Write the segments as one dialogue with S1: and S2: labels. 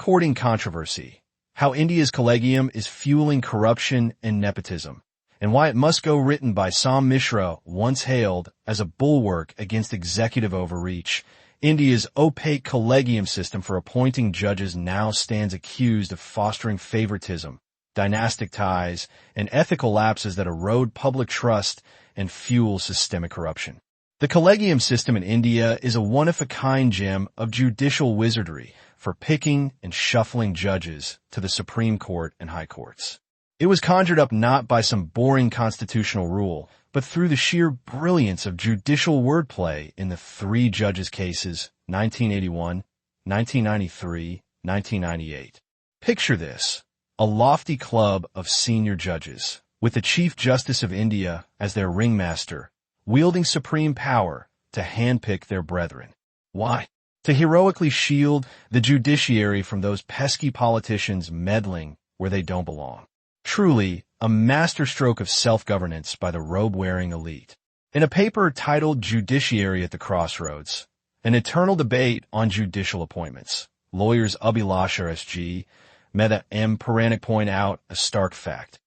S1: Courting controversy. How India's Collegium is fueling corruption and nepotism, and why it must go, written by Sam Mishra, once hailed as a bulwark against executive overreach. India's opaque Collegium system for appointing judges now stands accused of fostering favoritism, dynastic ties, and ethical lapses that erode public trust and fuel systemic corruption. The Collegium system in India is a one-of-a-kind gem of judicial wizardry for picking and shuffling judges to the Supreme Court and high courts. It was conjured up not by some boring constitutional rule, but through the sheer brilliance of judicial wordplay in the three judges' cases, 1981, 1993, 1998. Picture this: a lofty club of senior judges, with the Chief Justice of India as their ringmaster, wielding supreme power to handpick their brethren. Why? To heroically shield the judiciary from those pesky politicians meddling where they don't belong. Truly, a masterstroke of self-governance by the robe-wearing elite. In a paper titled Judiciary at the Crossroads, an eternal debate on judicial appointments, lawyers Abhilasha S.G., Mehta M. Puranik point out a stark fact.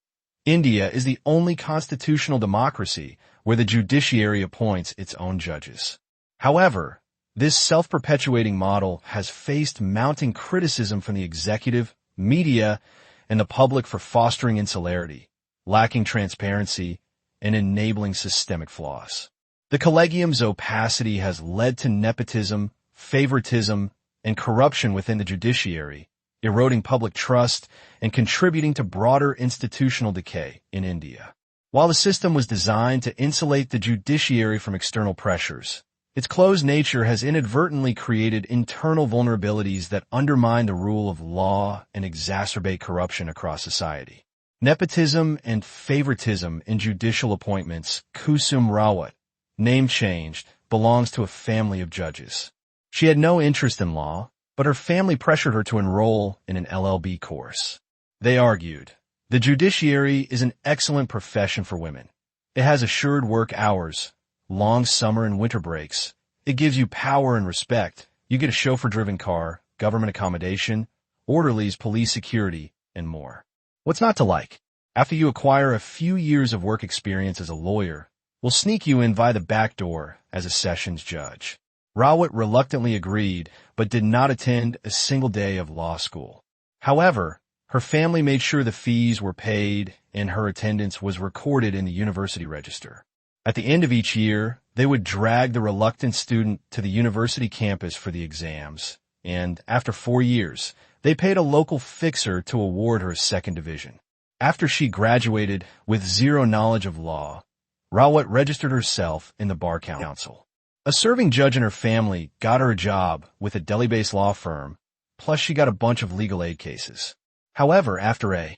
S1: India is the only constitutional democracy where the judiciary appoints its own judges. However, this self-perpetuating model has faced mounting criticism from the executive, media, and the public for fostering insularity, lacking transparency, and enabling systemic flaws. The Collegium's opacity has led to nepotism, favoritism, and corruption within the judiciary, eroding public trust and contributing to broader institutional decay in India. While the system was designed to insulate the judiciary from external pressures, its closed nature has inadvertently created internal vulnerabilities that undermine the rule of law and exacerbate corruption across society. Nepotism and favoritism in judicial appointments. Kusum Rawat, name changed, belongs to a family of judges. She had no interest in law, but her family pressured her to enroll in an LLB course. They argued, the judiciary is an excellent profession for women. It has assured work hours, long summer and winter breaks. It gives you power and respect. You get a chauffeur-driven car, government accommodation, orderlies, police security, and more. What's not to like? After you acquire a few years of work experience as a lawyer, we'll sneak you in via the back door as a sessions judge. Rawat reluctantly agreed, but did not attend a single day of law school. However, her family made sure the fees were paid and her attendance was recorded in the university register. At the end of each year, they would drag the reluctant student to the university campus for the exams, and after 4 years, they paid a local fixer to award her a second division. After she graduated with zero knowledge of law, Rawat registered herself in the Bar Council. A serving judge in her family got her a job with a Delhi-based law firm, plus she got a bunch of legal aid cases. However, after a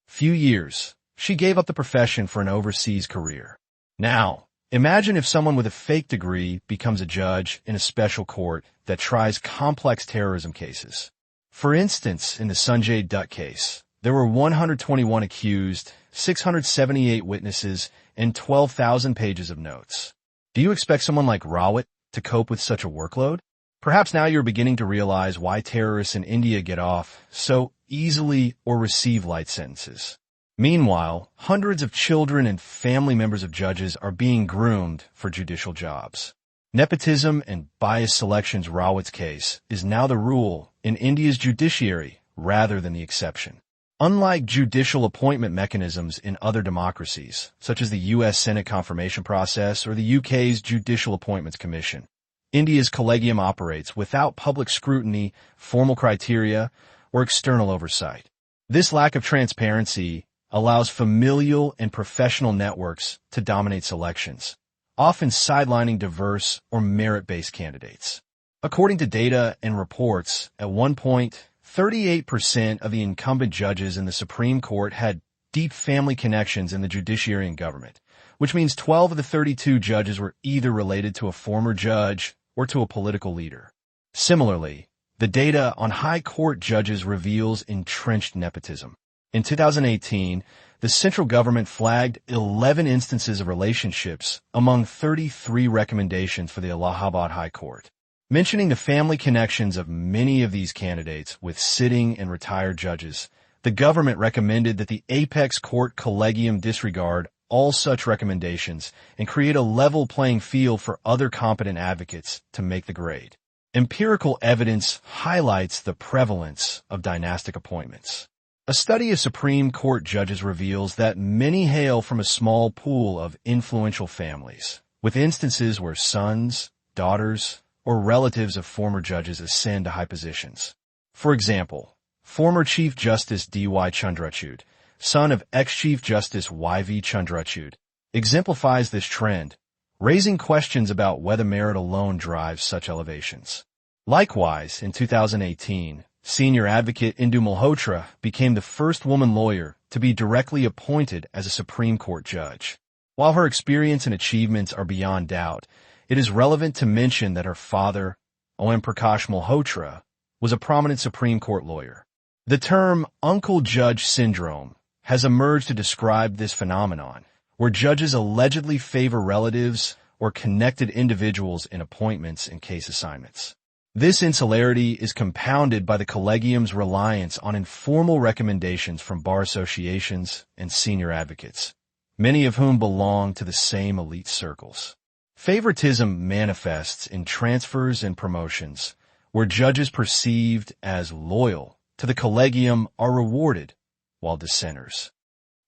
S1: few years, she gave up the profession for an overseas career. Now, imagine if someone with a fake degree becomes a judge in a special court that tries complex terrorism cases. For instance, in the Sanjay Dutt case, there were 121 accused, 678 witnesses, and 12,000 pages of notes. Do you expect someone like Rawat to cope with such a workload? Perhaps now you're beginning to realize why terrorists in India get off so easily or receive light sentences. Meanwhile, hundreds of children and family members of judges are being groomed for judicial jobs. Nepotism and biased selections. Rawat's case is now the rule in India's judiciary rather than the exception. Unlike judicial appointment mechanisms in other democracies, such as the U.S. Senate confirmation process or the U.K.'s Judicial Appointments Commission, India's Collegium operates without public scrutiny, formal criteria, or external oversight. This lack of transparency allows familial and professional networks to dominate selections, often sidelining diverse or merit-based candidates. According to data and reports, at one point, 38% of the incumbent judges in the Supreme Court had deep family connections in the judiciary and government, which means 12 of the 32 judges were either related to a former judge or to a political leader. Similarly, the data on high court judges reveals entrenched nepotism. In 2018, the central government flagged 11 instances of relationships among 33 recommendations for the Allahabad High Court. Mentioning the family connections of many of these candidates with sitting and retired judges, the government recommended that the apex court Collegium disregard all such recommendations and create a level playing field for other competent advocates to make the grade. Empirical evidence highlights the prevalence of dynastic appointments. A study of Supreme Court judges reveals that many hail from a small pool of influential families, with instances where sons, daughters, or relatives of former judges ascend to high positions. For example, former Chief Justice D.Y. Chandrachud, son of ex-Chief Justice Y.V. Chandrachud, exemplifies this trend, raising questions about whether merit alone drives such elevations. Likewise, in 2018, senior advocate Indu Malhotra became the first woman lawyer to be directly appointed as a Supreme Court judge. While her experience and achievements are beyond doubt, it is relevant to mention that her father, O.M. Prakash Malhotra, was a prominent Supreme Court lawyer. The term Uncle Judge Syndrome has emerged to describe this phenomenon, where judges allegedly favor relatives or connected individuals in appointments and case assignments. This insularity is compounded by the Collegium's reliance on informal recommendations from bar associations and senior advocates, many of whom belong to the same elite circles. Favoritism manifests in transfers and promotions, where judges perceived as loyal to the Collegium are rewarded, while dissenters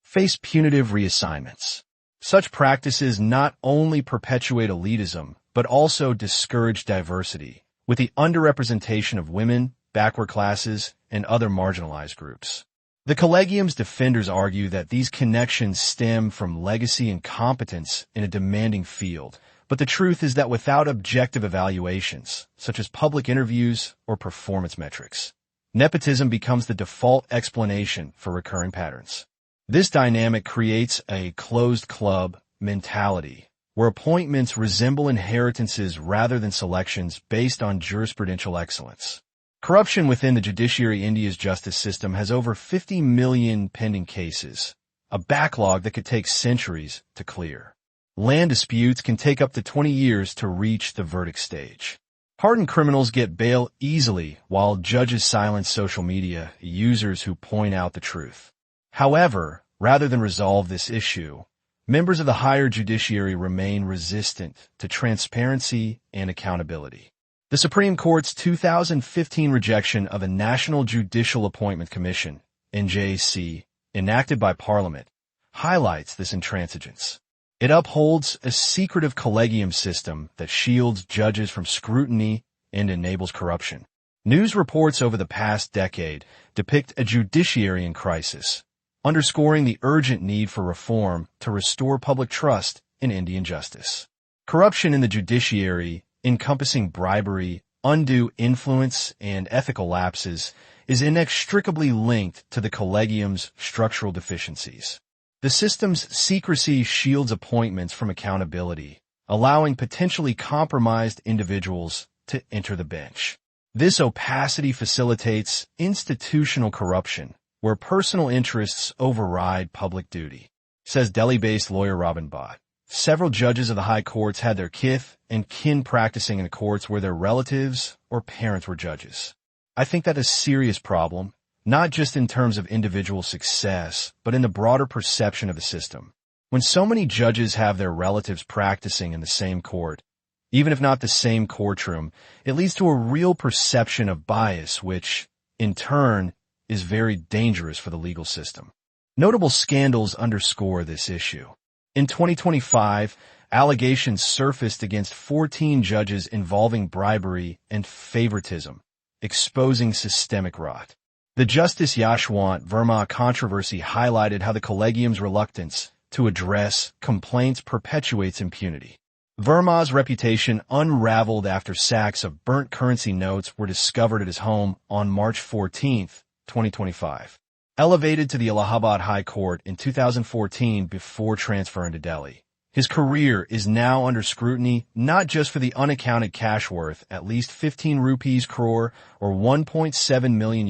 S1: face punitive reassignments. Such practices not only perpetuate elitism, but also discourage diversity, with the underrepresentation of women, backward classes, and other marginalized groups. The Collegium's defenders argue that these connections stem from legacy and competence in a demanding field, but the truth is that without objective evaluations, such as public interviews or performance metrics, nepotism becomes the default explanation for recurring patterns. This dynamic creates a closed club mentality, where appointments resemble inheritances rather than selections based on jurisprudential excellence. Corruption within the judiciary India's justice system has over 50 million pending cases, a backlog that could take centuries to clear. Land disputes can take up to 20 years to reach the verdict stage. Hardened criminals get bail easily, while judges silence social media users who point out the truth. However, rather than resolve this issue, members of the higher judiciary remain resistant to transparency and accountability. The Supreme Court's 2015 rejection of a National Judicial Appointment Commission, NJAC, enacted by Parliament, highlights this intransigence. It upholds a secretive collegium system that shields judges from scrutiny and enables corruption. News reports over the past decade depict a judiciary in crisis, underscoring the urgent need for reform to restore public trust in Indian justice. Corruption in the judiciary, encompassing bribery, undue influence, and ethical lapses, is inextricably linked to the Collegium's structural deficiencies. The system's secrecy shields appointments from accountability, allowing potentially compromised individuals to enter the bench. This opacity facilitates institutional corruption, where personal interests override public duty, says Delhi-based lawyer Robin Bhatt. Several judges of the high courts had their kith and kin practicing in the courts where their relatives or parents were judges. I think that is a serious problem, not just in terms of individual success, but in the broader perception of the system. When so many judges have their relatives practicing in the same court, even if not the same courtroom, it leads to a real perception of bias, which, in turn, is very dangerous for the legal system. Notable scandals underscore this issue. In 2025, allegations surfaced against 14 judges involving bribery and favoritism, exposing systemic rot. The Justice Yashwant Varma controversy highlighted how the Collegium's reluctance to address complaints perpetuates impunity. Verma's reputation unraveled after sacks of burnt currency notes were discovered at his home on March 14, 2025. Elevated to the Allahabad High Court in 2014 before transferring to Delhi, his career is now under scrutiny not just for the unaccounted cash worth, at least 15 rupees crore or $1.7 million,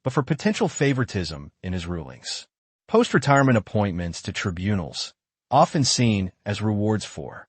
S1: but for potential favoritism in his rulings. Post-retirement appointments to tribunals, often seen as rewards for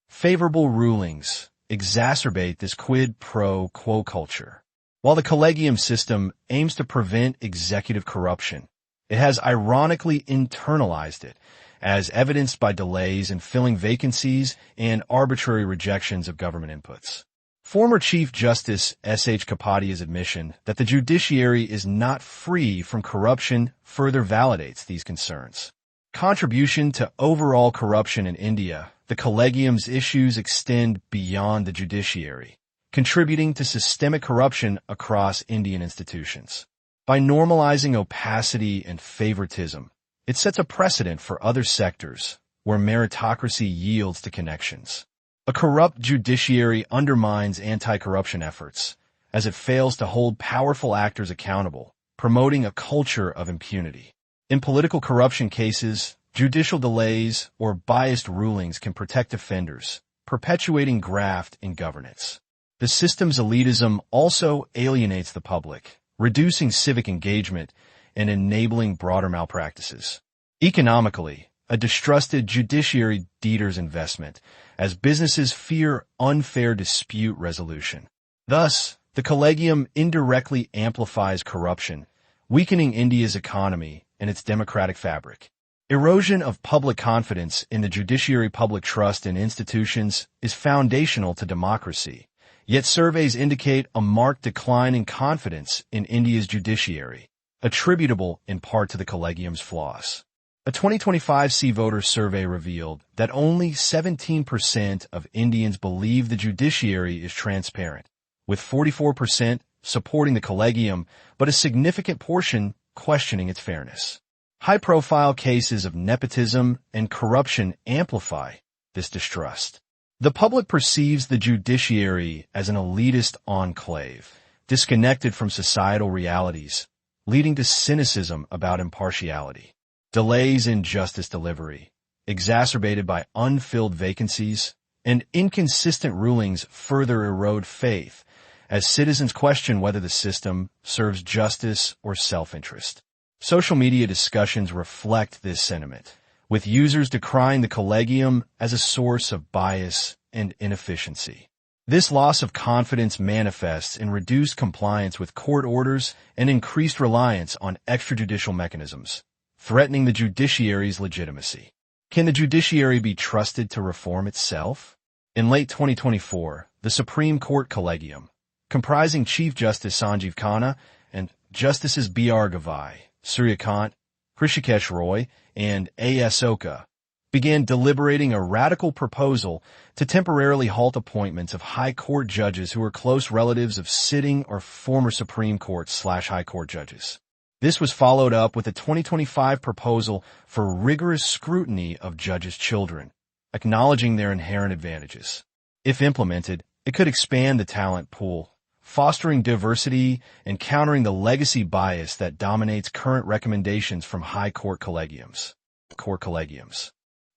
S1: Favorable rulings exacerbate this quid-pro-quo culture. While the Collegium system aims to prevent executive corruption, it has ironically internalized it, as evidenced by delays in filling vacancies and arbitrary rejections of government inputs. Former Chief Justice S.H. Kapadia's admission that the judiciary is not free from corruption further validates these concerns. Contribution to overall corruption in India, the Collegium's issues extend beyond the judiciary, contributing to systemic corruption across Indian institutions. By normalizing opacity and favoritism, it sets a precedent for other sectors where meritocracy yields to connections. A corrupt judiciary undermines anti-corruption efforts, as it fails to hold powerful actors accountable, promoting a culture of impunity. In political corruption cases, judicial delays or biased rulings can protect offenders, perpetuating graft in governance. The system's elitism also alienates the public, reducing civic engagement and enabling broader malpractices. Economically, a distrusted judiciary deters investment, as businesses fear unfair dispute resolution. Thus, the Collegium indirectly amplifies corruption, weakening India's economy and its democratic fabric. Erosion of public confidence in the judiciary. Public trust in institutions is foundational to democracy, yet surveys indicate a marked decline in confidence in India's judiciary, attributable in part to the Collegium's flaws. A 2025 Sea Voters survey revealed that only 17% of Indians believe the judiciary is transparent, with 44% supporting the Collegium, but a significant portion questioning its fairness. High-profile cases of nepotism and corruption amplify this distrust. The public perceives the judiciary as an elitist enclave, disconnected from societal realities, leading to cynicism about impartiality. Delays in justice delivery, exacerbated by unfilled vacancies, and inconsistent rulings further erode faith, as citizens question whether the system serves justice or self-interest. Social media discussions reflect this sentiment, with users decrying the Collegium as a source of bias and inefficiency. This loss of confidence manifests in reduced compliance with court orders and increased reliance on extrajudicial mechanisms, threatening the judiciary's legitimacy. Can the judiciary be trusted to reform itself? In late 2024, the Supreme Court Collegium, comprising Chief Justice Sanjeev Khanna and Justices B.R. Gavai, Suryakant, Hrishikesh Roy, and A.S. Oka, began deliberating a radical proposal to temporarily halt appointments of high court judges who were close relatives of sitting or former Supreme Court/High Court judges. This was followed up with a 2025 proposal for rigorous scrutiny of judges' children, acknowledging their inherent advantages. If implemented, it could expand the talent pool, fostering diversity and countering the legacy bias that dominates current recommendations from high court collegiums.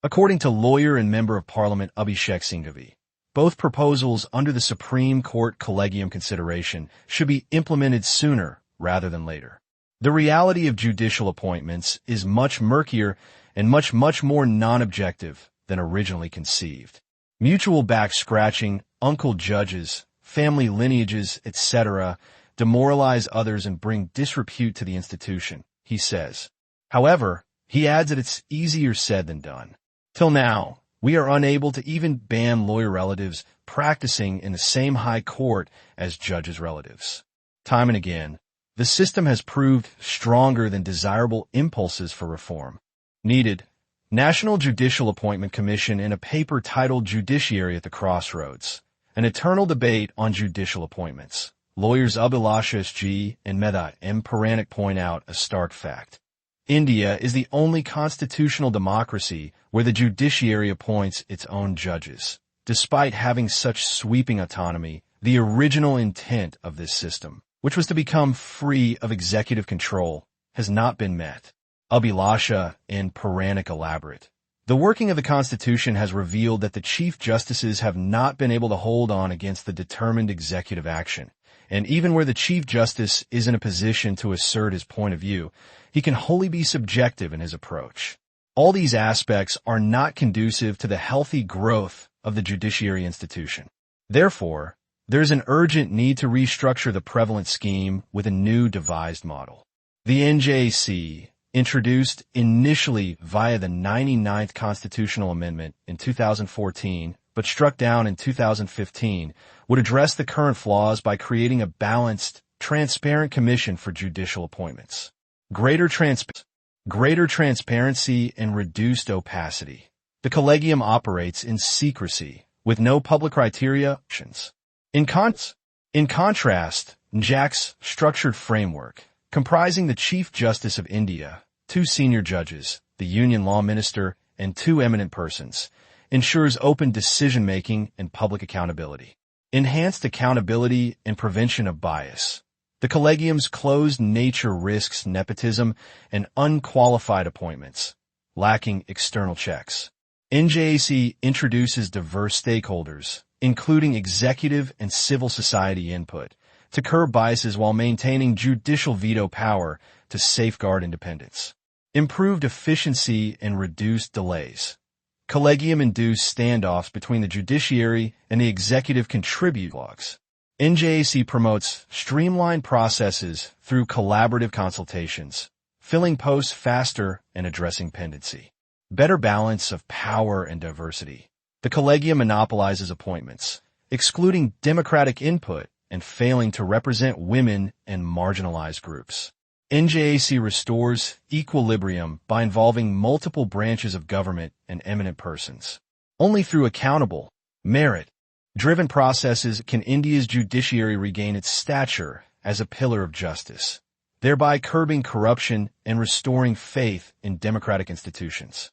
S1: According to lawyer and member of Parliament Abhishek Singhvi, both proposals under the Supreme Court Collegium consideration should be implemented sooner rather than later. The reality of judicial appointments is much murkier and much more non-objective than originally conceived. Mutual back-scratching, uncle judges, family lineages, etc., demoralize others and bring disrepute to the institution, he says. However, he adds that it's easier said than done. Till now, we are unable to even ban lawyer relatives practicing in the same high court as judges' relatives. Time and again, the system has proved stronger than desirable impulses for reform. Needed. National Judicial Appointment Commission in a paper titled Judiciary at the Crossroads, an eternal debate on judicial appointments. Lawyers Abhilasha S.G. and Mehta M. Puranik point out a stark fact. India is the only constitutional democracy where the judiciary appoints its own judges. Despite having such sweeping autonomy, the original intent of this system, which was to become free of executive control, has not been met. Abhilasha and Puranik elaborate. The working of the Constitution has revealed that the Chief Justices have not been able to hold on against the determined executive action, and even where the Chief Justice is in a position to assert his point of view, he can wholly be subjective in his approach. All these aspects are not conducive to the healthy growth of the judiciary institution. Therefore, there is an urgent need to restructure the prevalent scheme with a new devised model. The NJAC, introduced initially via the 99th Constitutional Amendment in 2014, but struck down in 2015, would address the current flaws by creating a balanced, transparent commission for judicial appointments. Greater transparency and reduced opacity. The Collegium operates in secrecy, with no public criteria options. In contrast, NJAC's structured framework, comprising the Chief Justice of India, 2 senior judges, the Union Law Minister, and 2 eminent persons, ensures open decision-making and public accountability. Enhanced accountability and prevention of bias. The Collegium's closed nature risks nepotism and unqualified appointments, lacking external checks. NJAC introduces diverse stakeholders, including executive and civil society input, to curb biases while maintaining judicial veto power to safeguard independence. Improved efficiency and reduced delays. Collegium-induced standoffs between the judiciary and the executive contribute logs. NJAC promotes streamlined processes through collaborative consultations, filling posts faster and addressing pendency. Better balance of power and diversity. The Collegium monopolizes appointments, excluding democratic input and failing to represent women and marginalized groups. NJAC restores equilibrium by involving multiple branches of government and eminent persons. Only through accountable, merit-driven processes can India's judiciary regain its stature as a pillar of justice, thereby curbing corruption and restoring faith in democratic institutions.